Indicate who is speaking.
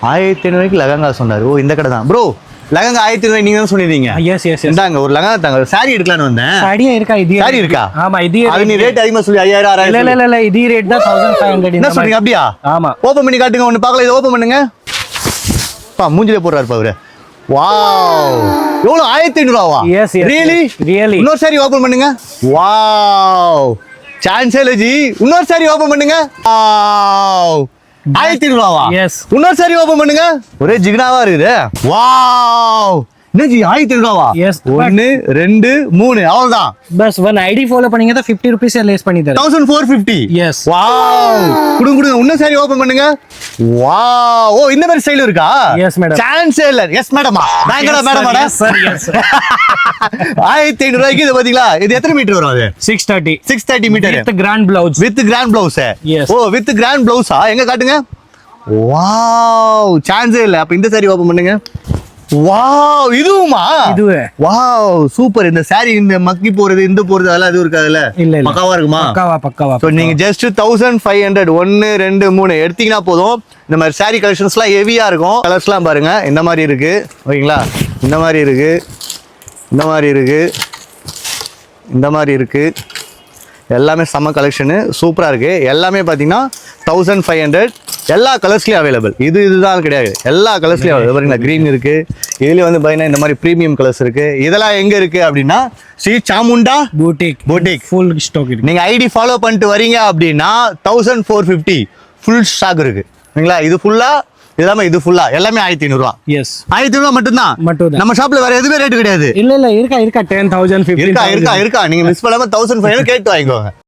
Speaker 1: 1500 லெஹங்கா சொன்னாரு. ஓ இந்த கடை தான் ப்ரோ. லெஹங்கா 1500 நீங்க தான் சொல்லிருந்தீங்க.
Speaker 2: S S S.
Speaker 1: இந்தாங்க ஒரு லெஹங்கா தாங்க. சாரி எடுக்கலாம்னு வந்தேன்.
Speaker 2: சாரியா இருக்கா? இது
Speaker 1: சாரி இருக்கா?
Speaker 2: ஆமா இது.
Speaker 1: அது நீ ரேட் அதிகமா சொல்லி 5000 6000.
Speaker 2: இல்ல இது ரேட் தான் 1500.
Speaker 1: என்ன சொல்றீங்க அப்படியா?
Speaker 2: ஆமா.
Speaker 1: ஓபன் பண்ணி காட்டுங்க ஒன்னு பார்க்கலாம். இத ஓபன் பண்ணுங்க. பா மூஞ்சில போறாரு பா அவரு. வாவ். எவ்வளவு 1500 ரூபாவா?
Speaker 2: Yes yes. ரியலி.
Speaker 1: இன்னொரு சாரி ஓபன் பண்ணுங்க. வாவ். சான்ஸ் இல்ல ஜி. இன்னொரு சாரி ஓபன் பண்ணுங்க. வாவ். 1500 ரூபாவா?
Speaker 2: எஸ்.
Speaker 1: இன்னொரு சாரி ஓபன் பண்ணுங்க. ஒரே ஜிகனாவா இருக்குது. வாவ். என்ன ஜி 1500 ரூபாவா?
Speaker 2: எஸ்.
Speaker 1: 1 2 3 அவ்வளவுதான்.
Speaker 2: பஸ் ஒன் ஐடி ஃபாலோ பண்ணீங்க தான் 50 ரூபீஸ் லேஸ் பண்ணி தரேன்.
Speaker 1: 1450.
Speaker 2: எஸ்.
Speaker 1: வாவ். குடுங்க இன்னொரு சாரி ஓபன் பண்ணுங்க. வாவ். ஓ இந்த மாதிரி ஸ்டைல் இருக்கா?
Speaker 2: Yes madam.
Speaker 1: சான்ஸ் இல்ல. எஸ் மேடமா? நாங்களா மேடமாடா?
Speaker 2: Yes sir yes.
Speaker 1: 1500 ரூபாய்க்கு இது பாத்தீங்களா? இது எத்தனை மீட்டர் வரும் அது? 630 metre.
Speaker 2: With grand blouse.
Speaker 1: With grand blouse.
Speaker 2: Yes.
Speaker 1: Oh with grand பிளவுஸா? எங்க காட்டுங்க. வாவ். சான்ஸே இல்ல. அப்ப இந்த சாரி ஓபன் பண்ணுங்க. வாவ். இதுவுமா?
Speaker 2: இதுவே.
Speaker 1: Wow super. இந்த சாரி இந்த மக்கி போறது இந்த போறது அதெல்லாம் எதுவும் இருக்காதுல்ல?
Speaker 2: இல்ல
Speaker 1: பக்காவா இருக்குமா?
Speaker 2: பக்காவா.
Speaker 1: சோ நீங்க ஜஸ்ட் 1500 1 2 3 எடுத்தீங்கன்னா போதும். இந்த மாதிரி சாரி கலெக்ஷன்ஸ்லாம் ஹெவியா இருக்கும். கலர்ஸ்லாம் பாருங்க. இந்த மாதிரி இருக்கு ஓகேங்களா? இந்த மாதிரி இருக்கு, இந்த மாதிரி இருக்கு, இந்த மாதிரி இருக்கு. எல்லாமே செம்ம கலெக்ஷனு சூப்பரா இருக்கு. எல்லாமே பாத்தீங்கன்னா 1500 எல்லா கலர்ஸ்லயும் அவைலபிள். இதுதான் கிடையாது, எல்லா கலர்ஸ்லயும் அவைலபிள். பாருங்களா கிரீன் இருக்கு. இதுல வந்து பாத்தீங்கன்னா இந்த மாதிரி பிரீமியம் கலர்ஸ் இருக்கு. இதெல்லாம் எங்க இருக்கு அப்படின்னா ஸ்ரீ சாமுண்டா பூட்டிக்
Speaker 2: ஃபுல் ஸ்டாக் இருக்கு.
Speaker 1: நீங்க ஐடி ஃபாலோ பண்ணிட்டு வரீங்க அப்படின்னா 1450 ஃபுல் ஸ்டாக் இருக்கு சரிங்களா? இது ஃபுல்லா இல்லாம இது ஃபுல்லா எல்லாமே 1500 ரூபா.
Speaker 2: எஸ்
Speaker 1: 1500 ரூபா மட்டும்தான். நம்ம ஷாப்ல வேற எதுவுமே ரேட் கிடையாது.
Speaker 2: இல்ல இருக்கா 10,000 15,000
Speaker 1: இருக்கா. நீங்க மிஸ் பண்ணாம 1500 கேட்டு வாங்கிக்கோங்க.